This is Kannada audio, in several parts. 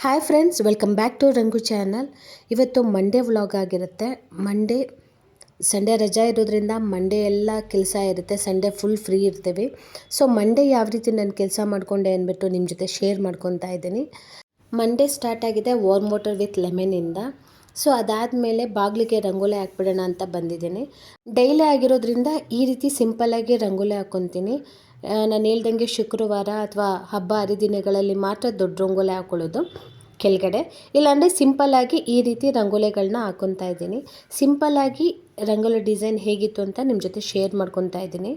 Hi friends, welcome back to Rangu channel. ಇವತ್ತು ಮಂಡೇ ವ್ಲಾಗ್ ಆಗಿರುತ್ತೆ. ಸಂಡೇ ರಜಾ ಇರೋದ್ರಿಂದ ಮಂಡೇ ಎಲ್ಲ ಕೆಲಸ ಇರುತ್ತೆ. ಸಂಡೇ ಫುಲ್ ಫ್ರೀ ಇರ್ತೀವಿ. ಸೊ ಮಂಡೇ ಯಾವ ರೀತಿ ನಾನು ಕೆಲಸ ಮಾಡಿಕೊಂಡೆ ಅಂದ್ಬಿಟ್ಟು ನಿಮ್ಮ ಜೊತೆ ಶೇರ್ ಮಾಡ್ಕೊತಾ ಇದ್ದೀನಿ. ಮಂಡೇ ಸ್ಟಾರ್ಟ್ ಆಗಿದೆ ವಾರ್ಮ್ ವಾಟರ್ ವಿತ್ ಲೆಮನಿಂದ. ಸೊ ಅದಾದಮೇಲೆ ಬಾಗಿಲಿಗೆ ರಂಗೋಲಿ ಹಾಕ್ಬಿಡೋಣ ಅಂತ ಬಂದಿದ್ದೀನಿ. ಡೈಲಿ ಆಗಿರೋದ್ರಿಂದ ಈ ರೀತಿ ಸಿಂಪಲ್ಲಾಗಿ ರಂಗೋಲಿ ಹಾಕ್ಕೊತೀನಿ. ನಾನು ಹೇಳ್ದಂಗೆ ಶುಕ್ರವಾರ ಅಥವಾ ಹಬ್ಬ ಹರಿದಿನಗಳಲ್ಲಿ ಮಾತ್ರ ದೊಡ್ಡ ರಂಗೋಲಿ ಹಾಕ್ಕೊಳ್ಳೋದು ಕೆಳಗಡೆ. ಇಲ್ಲಾಂದರೆ ಸಿಂಪಲ್ಲಾಗಿ ಈ ರೀತಿ ರಂಗೋಲಿಗಳನ್ನ ಹಾಕ್ಕೊತಾ ಇದ್ದೀನಿ. ಸಿಂಪಲ್ಲಾಗಿ ರಂಗೋಲಿ ಡಿಸೈನ್ ಹೇಗಿತ್ತು ಅಂತ ನಿಮ್ಮ ಜೊತೆ ಶೇರ್ ಮಾಡ್ಕೊತಾ ಇದ್ದೀನಿ.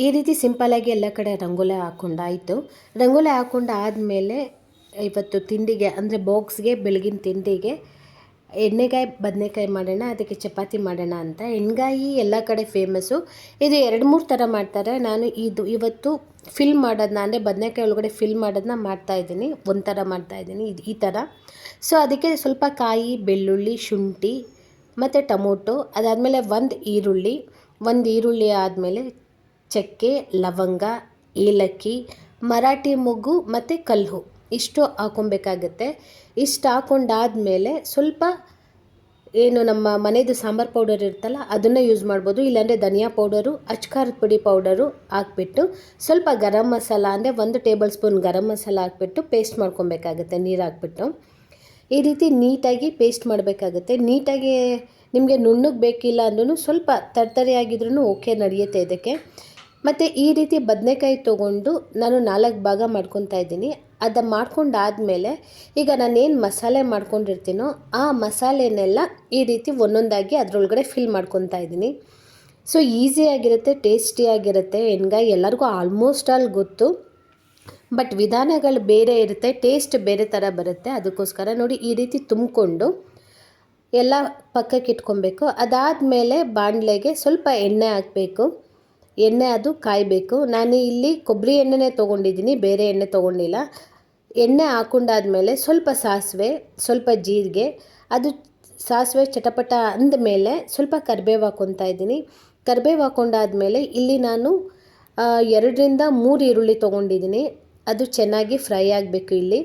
ಈ ರೀತಿ ಸಿಂಪಲ್ಲಾಗಿ ಎಲ್ಲ ಕಡೆ ರಂಗೋಲಿ ಹಾಕ್ಕೊಂಡಾಯಿತು. ರಂಗೋಲಿ ಹಾಕ್ಕೊಂಡು ಆದಮೇಲೆ ಇವತ್ತು ತಿಂಡಿಗೆ ಅಂದರೆ ಬಾಕ್ಸ್ಗೆ ಬೆಳಗಿನ ತಿಂಡಿಗೆ ಎಣ್ಣೆಗಾಯಿ ಬದನೆಕಾಯಿ ಮಾಡೋಣ, ಅದಕ್ಕೆ ಚಪಾತಿ ಮಾಡೋಣ ಅಂತ. ಎಣ್ಣೆಗಾಯಿ ಎಲ್ಲ ಕಡೆ ಫೇಮಸ್ಸು. ಇದು 2-3 ಥರ ಮಾಡ್ತಾರೆ. ನಾನು ಇವತ್ತು ಫಿಲ್ ಮಾಡೋದನ್ನ ಅಂದರೆ ಬದನೆಕಾಯಿ ಒಳಗಡೆ ಫಿಲ್ ಮಾಡೋದನ್ನ ಮಾಡ್ತಾಯಿದ್ದೀನಿ. ಒಂಥರ ಮಾಡ್ತಾಯಿದ್ದೀನಿ ಈ ಥರ. ಸೊ ಅದಕ್ಕೆ ಸ್ವಲ್ಪ ಕಾಯಿ, ಬೆಳ್ಳುಳ್ಳಿ, ಶುಂಠಿ ಮತ್ತು ಟೊಮೊಟೊ, ಅದಾದಮೇಲೆ ಒಂದು ಈರುಳ್ಳಿ ಆದಮೇಲೆ ಚಕ್ಕೆ, ಲವಂಗ, ಏಲಕ್ಕಿ, ಮರಾಠಿ ಮೊಗ್ಗು ಮತ್ತು ಕಲ್ಲು ಇಷ್ಟು ಹಾಕ್ಕೊಬೇಕಾಗತ್ತೆ. ಇಷ್ಟು ಹಾಕ್ಕೊಂಡಾದಮೇಲೆ ಸ್ವಲ್ಪ ನಮ್ಮ ಮನೆಯದು ಸಾಂಬಾರು ಪೌಡರ್ ಇರುತ್ತಲ್ಲ ಅದನ್ನು ಯೂಸ್ ಮಾಡ್ಬೋದು. ಇಲ್ಲಾಂದರೆ ಧನಿಯಾ ಪೌಡರು, ಅಚ್ಕಾರದ ಪುಡಿ ಪೌಡರು ಹಾಕ್ಬಿಟ್ಟು ಸ್ವಲ್ಪ ಗರಂ ಮಸಾಲ ಅಂದರೆ 1 ಟೇಬಲ್ ಸ್ಪೂನ್ ಗರಂ ಮಸಾಲ ಹಾಕ್ಬಿಟ್ಟು ಪೇಸ್ಟ್ ಮಾಡ್ಕೊಬೇಕಾಗತ್ತೆ ನೀರು ಹಾಕ್ಬಿಟ್ಟು. ಈ ರೀತಿ ನೀಟಾಗಿ ಪೇಸ್ಟ್ ಮಾಡಬೇಕಾಗುತ್ತೆ. ನೀಟಾಗಿ ನಿಮಗೆ ನುಣ್ಣಗೆ ಬೇಕಿಲ್ಲ ಅಂದ್ರೂ ಸ್ವಲ್ಪ ತರ್ತರಿಯಾಗಿದ್ರೂ ಓಕೆ, ನಡೆಯುತ್ತೆ ಇದಕ್ಕೆ. ಮತ್ತು ಈ ರೀತಿ ಬದನೆಕಾಯಿ ತೊಗೊಂಡು ನಾನು 4 ಭಾಗ ಮಾಡ್ಕೊತಾ ಇದ್ದೀನಿ. ಅದು ಮಾಡ್ಕೊಂಡಾದಮೇಲೆ ಈಗ ನಾನೇನು ಮಸಾಲೆ ಮಾಡ್ಕೊಂಡಿರ್ತೀನೋ ಆ ಮಸಾಲೆನೆಲ್ಲ ಈ ರೀತಿ ಒಂದೊಂದಾಗಿ ಅದರೊಳಗಡೆ ಫಿಲ್ ಮಾಡ್ಕೊತಾ ಇದ್ದೀನಿ. ಸೊ ಈಸಿಯಾಗಿರುತ್ತೆ, ಟೇಸ್ಟಿಯಾಗಿರುತ್ತೆ. ಎಣ್ಗಾಯಿ ಎಲ್ಲರಿಗೂ ಆಲ್ಮೋಸ್ಟ್ ಆಲ್ ಗೊತ್ತು, ಬಟ್ ವಿಧಾನಗಳು ಬೇರೆ ಇರುತ್ತೆ, ಟೇಸ್ಟ್ ಬೇರೆ ಥರ ಬರುತ್ತೆ. ಅದಕ್ಕೋಸ್ಕರ ನೋಡಿ ಈ ರೀತಿ ತುಂಬಿಕೊಂಡು ಎಲ್ಲ ಪಕ್ಕಕ್ಕೆ ಇಟ್ಕೊಬೇಕು. ಅದಾದಮೇಲೆ ಬಾಣಲೆಗೆ ಸ್ವಲ್ಪ ಎಣ್ಣೆ ಹಾಕಬೇಕು. ಎಣ್ಣೆ ಅದು ಕಾಯಬೇಕು. ನಾನು ಇಲ್ಲಿ ಕೊಬ್ಬರಿ ಎಣ್ಣೆನೇ ತೊಗೊಂಡಿದ್ದೀನಿ, ಬೇರೆ ಎಣ್ಣೆ ತೊಗೊಂಡಿಲ್ಲ. ಎಣ್ಣೆ ಹಾಕೊಂಡಾದ್ಮೇಲೆ ಸ್ವಲ್ಪ ಸಾಸಿವೆ, ಸ್ವಲ್ಪ ಜೀರಿಗೆ, ಅದು ಸಾಸಿವೆ ಚಟಪಟ ಅಂದಮೇಲೆ ಸ್ವಲ್ಪ ಕರಿಬೇವು ಹಾಕ್ಕೊತಾ ಇದ್ದೀನಿ. ಕರಿಬೇವು ಹಾಕ್ಕೊಂಡಾದ್ಮೇಲೆ ಇಲ್ಲಿ ನಾನು 2-3 ಈರುಳ್ಳಿ ತೊಗೊಂಡಿದ್ದೀನಿ. ಅದು ಚೆನ್ನಾಗಿ ಫ್ರೈ ಆಗಬೇಕು. ಇಲ್ಲಿ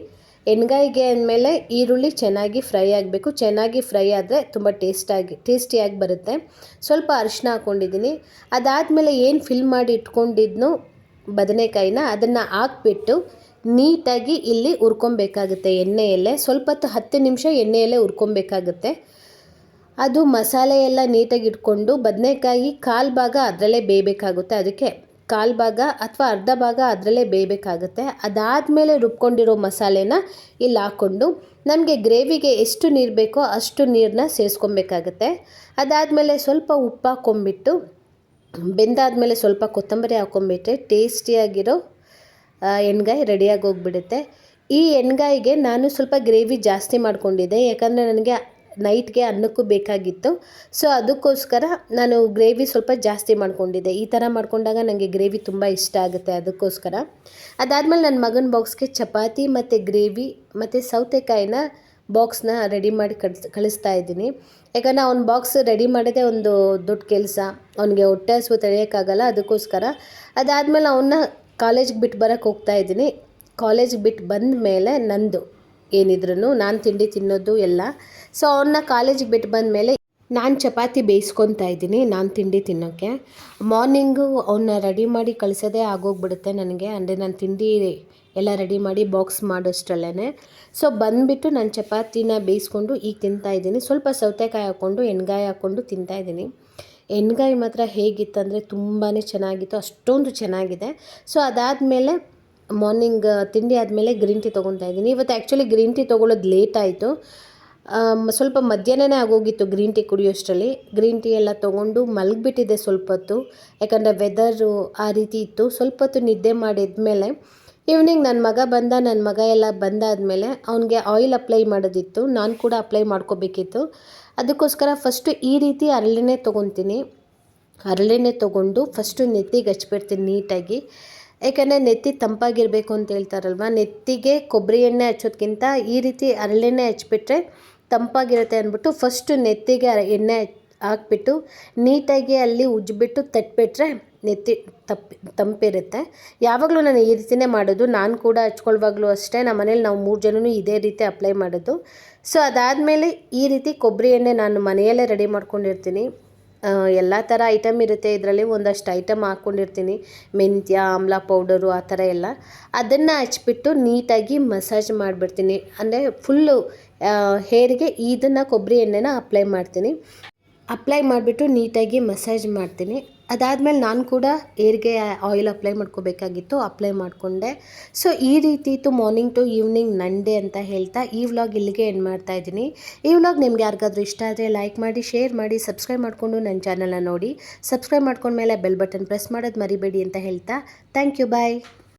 ಎಣ್ಗಾಯಿಗೆ ಅಂದಮೇಲೆ ಈರುಳ್ಳಿ ಚೆನ್ನಾಗಿ ಫ್ರೈ ಆಗಬೇಕು. ಚೆನ್ನಾಗಿ ಫ್ರೈ ಆದರೆ ತುಂಬ ಟೇಸ್ಟಿಯಾಗಿ ಬರುತ್ತೆ. ಸ್ವಲ್ಪ ಅರಿಶಿನ ಹಾಕ್ಕೊಂಡಿದ್ದೀನಿ. ಅದಾದಮೇಲೆ ಏನು ಫಿಲ್ ಮಾಡಿ ಇಟ್ಕೊಂಡಿದ್ನೋ ಬದನೆಕಾಯಿನ ಅದನ್ನು ಹಾಕ್ಬಿಟ್ಟು ನೀಟಾಗಿ ಇಲ್ಲಿ ಹುರ್ಕೊಬೇಕಾಗುತ್ತೆ ಎಣ್ಣೆಯಲ್ಲೇ. ಸ್ವಲ್ಪ ಹೊತ್ತು 10 ನಿಮಿಷ ಎಣ್ಣೆಯಲ್ಲೇ ಹುರ್ಕೊಬೇಕಾಗುತ್ತೆ. ಅದು ಮಸಾಲೆ ಎಲ್ಲ ನೀಟಾಗಿ ಇಟ್ಕೊಂಡು ಬದನೆಕಾಯಿ ಕಾಲು ಭಾಗ ಅದರಲ್ಲೇ ಬೇಯಬೇಕಾಗುತ್ತೆ. ಅದಕ್ಕೆ ಕಾಲು ಭಾಗ ಅಥವಾ ಅರ್ಧ ಭಾಗ ಅದರಲ್ಲೇ ಬೇಯಬೇಕಾಗುತ್ತೆ. ಅದಾದಮೇಲೆ ರುಬ್ಕೊಂಡಿರೋ ಮಸಾಲೆನ ಇಲ್ಲಿ ಹಾಕ್ಕೊಂಡು ನಮಗೆ ಗ್ರೇವಿಗೆ ಎಷ್ಟು ನೀರು ಬೇಕೋ ಅಷ್ಟು ನೀರನ್ನ ಸೇರಿಸ್ಕೊಬೇಕಾಗತ್ತೆ. ಅದಾದಮೇಲೆ ಸ್ವಲ್ಪ ಉಪ್ಪು ಹಾಕ್ಕೊಂಬಿಟ್ಟು ಬೆಂದಾದಮೇಲೆ ಸ್ವಲ್ಪ ಕೊತ್ತಂಬರಿ ಹಾಕ್ಕೊಂಬಿಟ್ರೆ ಟೇಸ್ಟಿಯಾಗಿರೋ ಎಣ್ಗಾಯಿ ರೆಡಿಯಾಗಿ ಹೋಗ್ಬಿಡುತ್ತೆ. ಈ ಎಣ್ಗಾಯಿಗೆ ನಾನು ಸ್ವಲ್ಪ ಗ್ರೇವಿ ಜಾಸ್ತಿ ಮಾಡ್ಕೊಂಡಿದ್ದೆ, ಯಾಕಂದರೆ ನನಗೆ ನೈಟ್ಗೆ ಅನ್ನಕ್ಕೂ ಬೇಕಾಗಿತ್ತು. ಸೊ ಅದಕ್ಕೋಸ್ಕರ ನಾನು ಗ್ರೇವಿ ಸ್ವಲ್ಪ ಜಾಸ್ತಿ ಮಾಡ್ಕೊಂಡಿದ್ದೆ. ಈ ಥರ ಮಾಡ್ಕೊಂಡಾಗ ನನಗೆ ಗ್ರೇವಿ ತುಂಬ ಇಷ್ಟ ಆಗುತ್ತೆ, ಅದಕ್ಕೋಸ್ಕರ. ಅದಾದಮೇಲೆ ನನ್ನ ಮಗನ ಬಾಕ್ಸ್ಗೆ ಚಪಾತಿ ಮತ್ತು ಗ್ರೇವಿ ಮತ್ತು ಸೌತೆಕಾಯಿನ ಬಾಕ್ಸ್ನ ರೆಡಿ ಮಾಡಿ ಕಳಿಸ್ತಾ ಇದ್ದೀನಿ. ಯಾಕಂದರೆ ಅವ್ನ ಬಾಕ್ಸ್ ರೆಡಿ ಮಾಡೋದೇ ಒಂದು ದೊಡ್ಡ ಕೆಲಸ. ಅವನಿಗೆ ಹೊಟ್ಟೆ ಹಸಿವು ತಡೆಯೋಕ್ಕಾಗಲ್ಲ, ಅದಕ್ಕೋಸ್ಕರ. ಅದಾದಮೇಲೆ ಅವನ್ನ ಕಾಲೇಜಿಗೆ ಬಿಟ್ಟು ಬರೋಕ್ಕೆ ಹೋಗ್ತಾಯಿದ್ದೀನಿ. ಕಾಲೇಜಿಗೆ ಬಿಟ್ಟು ಬಂದ ಮೇಲೆ ನಂದು ಏನಿದ್ರು ನಾನು ತಿಂಡಿ ತಿನ್ನೋದು ಎಲ್ಲ. ಸೊ ಅವನ್ನ ಕಾಲೇಜಿಗೆ ಬಿಟ್ಟು ಬಂದ ಮೇಲೆ ನಾನು ಚಪಾತಿ ಬೇಯಿಸ್ಕೊತಾ ಇದ್ದೀನಿ, ನಾನು ತಿಂಡಿ ತಿನ್ನೋಕ್ಕೆ. ಮಾರ್ನಿಂಗು ಅವನ್ನ ರೆಡಿ ಮಾಡಿ ಕಳಿಸೋದೇ ಆಗೋಗ್ಬಿಡುತ್ತೆ ನನಗೆ. ಅಂದರೆ ನಾನು ತಿಂಡಿ ಎಲ್ಲ ರೆಡಿ ಮಾಡಿ ಬಾಕ್ಸ್ ಮಾಡೋಷ್ಟರಲ್ಲೇ. ಸೊ ಬಂದುಬಿಟ್ಟು ನಾನು ಚಪಾತಿನ ಬೇಯಿಸ್ಕೊಂಡು ಈಗ ತಿಂತಾಯಿದ್ದೀನಿ. ಸ್ವಲ್ಪ ಸೌತೆಕಾಯಿ ಹಾಕ್ಕೊಂಡು ಎಣ್ಗಾಯಿ ಹಾಕ್ಕೊಂಡು ತಿಂತಾಯಿದ್ದೀನಿ. ಎಣ್ಗಾಯಿ ಮಾತ್ರ ಹೇಗಿತ್ತಂದರೆ ತುಂಬಾ ಚೆನ್ನಾಗಿತ್ತು, ಅಷ್ಟೊಂದು ಚೆನ್ನಾಗಿದೆ. ಸೊ ಅದಾದಮೇಲೆ ಮಾರ್ನಿಂಗ್ ತಿಂಡಿ ಆದಮೇಲೆ ಗ್ರೀನ್ ಟೀ ತೊಗೊತಾ ಇದ್ದೀನಿ. ಇವತ್ತು ಆ್ಯಕ್ಚುಲಿ ಗ್ರೀನ್ ಟೀ ತೊಗೊಳ್ಳೋದು ಲೇಟ್ ಆಯಿತು. ಸ್ವಲ್ಪ ಮಧ್ಯಾಹ್ನನೇ ಆಗೋಗಿತ್ತು ಗ್ರೀನ್ ಟೀ ಕುಡಿಯೋಷ್ಟರಲ್ಲಿ. ಗ್ರೀನ್ ಟೀ ಎಲ್ಲ ತೊಗೊಂಡು ಮಲಗಿಬಿಟ್ಟಿದ್ದೆ ಸ್ವಲ್ಪ ಹೊತ್ತು, ಯಾಕಂದರೆ ವೆದರು ಆ ರೀತಿ ಇತ್ತು. ಸ್ವಲ್ಪ ಹೊತ್ತು ನಿದ್ದೆ ಮಾಡಿದ್ಮೇಲೆ ಈವ್ನಿಂಗ್ ನನ್ನ ಮಗ ಎಲ್ಲ ಬಂದಾದಮೇಲೆ ಅವನಿಗೆ ಆಯಿಲ್ ಅಪ್ಲೈ ಮಾಡೋದಿತ್ತು, ನಾನು ಕೂಡ ಅಪ್ಲೈ ಮಾಡ್ಕೋಬೇಕಿತ್ತು. ಅದಕ್ಕೋಸ್ಕರ ಫಸ್ಟು ಈ ರೀತಿ ಹರಳೆಣ್ಣೆ ತೊಗೊತೀನಿ. ಹರಳೆಣ್ಣೆ ತೊಗೊಂಡು ಫಸ್ಟು ನೆತ್ತಿಗೆ ಹಚ್ಬಿಡ್ತೀನಿ ನೀಟಾಗಿ. ಯಾಕಂದರೆ ನೆತ್ತಿ ತಂಪಾಗಿರಬೇಕು ಅಂತ ಹೇಳ್ತಾರಲ್ವ, ನೆತ್ತಿಗೆ ಕೊಬ್ಬರಿ ಎಣ್ಣೆ ಹಚ್ಚೋದ್ಕಿಂತ ಈ ರೀತಿ ಹರಳೆಣ್ಣೆ ಹಚ್ಬಿಟ್ರೆ ತಂಪಾಗಿರುತ್ತೆ ಅಂದ್ಬಿಟ್ಟು ಫಸ್ಟು ನೆತ್ತಿಗೆ ಎಣ್ಣೆ ಹಾಕ್ಬಿಟ್ಟು ನೀಟಾಗಿ ಅಲ್ಲಿ ಉಜ್ಜಿಬಿಟ್ಟು ತಟ್ಬಿಟ್ರೆ ನೆತ್ತಿ ತಂಪಿರುತ್ತೆ. ಯಾವಾಗಲೂ ನಾನು ಈ ರೀತಿಯೇ ಮಾಡೋದು. ನಾನು ಕೂಡ ಹಚ್ಕೊಳ್ಳುವಾಗಲೂ ಅಷ್ಟೇ, ನಮ್ಮ ಮನೇಲಿ ನಾವು 3 ಜನನೂ ಇದೇ ರೀತಿ ಅಪ್ಲೈ ಮಾಡೋದು. ಸೊ ಅದಾದಮೇಲೆ ಈ ರೀತಿ ಕೊಬ್ಬರಿ ಎಣ್ಣೆ ನಾನು ಮನೆಯಲ್ಲೇ ರೆಡಿ ಮಾಡ್ಕೊಂಡಿರ್ತೀನಿ. ಎಲ್ಲ ಥರ ಐಟಮ್ ಇರುತ್ತೆ ಇದರಲ್ಲಿ, ಒಂದಷ್ಟು ಐಟಮ್ ಹಾಕ್ಕೊಂಡಿರ್ತೀನಿ. ಮೆಂತ್ಯ, ಆಮ್ಲ ಪೌಡರು ಆ ಥರ ಎಲ್ಲ. ಅದನ್ನು ಹಚ್ಬಿಟ್ಟು ನೀಟಾಗಿ ಮಸಾಜ್ ಮಾಡಿಬಿಡ್ತೀನಿ. ಅಂದರೆ ಫುಲ್ಲು ಹೇರಿಗೆ ಇದನ್ನು ಕೊಬ್ಬರಿ ಎಣ್ಣೆನ ಅಪ್ಲೈ ಮಾಡ್ತೀನಿ. ಅಪ್ಲೈ ಮಾಡಿಬಿಟ್ಟು ನೀಟಾಗಿ ಮಸಾಜ್ ಮಾಡ್ತೀನಿ. ಅದಾದಮೇಲೆ ನಾನು ಕೂಡ ಹೇರಿಗೆ ಆಯಿಲ್ ಅಪ್ಲೈ ಮಾಡ್ಕೋಬೇಕಾಗಿತ್ತು, ಅಪ್ಲೈ ಮಾಡಿಕೊಂಡೆ. ಸೊ ಈ ರೀತಿ ಇತ್ತು ಮಾರ್ನಿಂಗ್ ಟು ಈವ್ನಿಂಗ್ ನಂಡೆ ಅಂತ ಹೇಳ್ತಾ ಈ ವ್ಲಾಗ್ ಇಲ್ಲಿಗೆ ಎಂಡ್ ಮಾಡ್ತಾ ಇದ್ದೀನಿ. ಈ ವ್ಲಾಗ್ ನಿಮ್ಗೆ ಯಾರಿಗಾದ್ರೂ ಇಷ್ಟ ಆದರೆ ಲೈಕ್ ಮಾಡಿ, ಶೇರ್ ಮಾಡಿ, ಸಬ್ಸ್ಕ್ರೈಬ್ ಮಾಡಿಕೊಂಡು ನನ್ನ ಚಾನಲ್ನ ನೋಡಿ. ಸಬ್ಸ್ಕ್ರೈಬ್ ಮಾಡ್ಕೊಂಡ್ಮೇಲೆ ಬೆಲ್ ಬಟನ್ ಪ್ರೆಸ್ ಮಾಡೋದು ಮರಿಬೇಡಿ ಅಂತ ಹೇಳ್ತಾ ಥ್ಯಾಂಕ್ ಯು, ಬಾಯ್.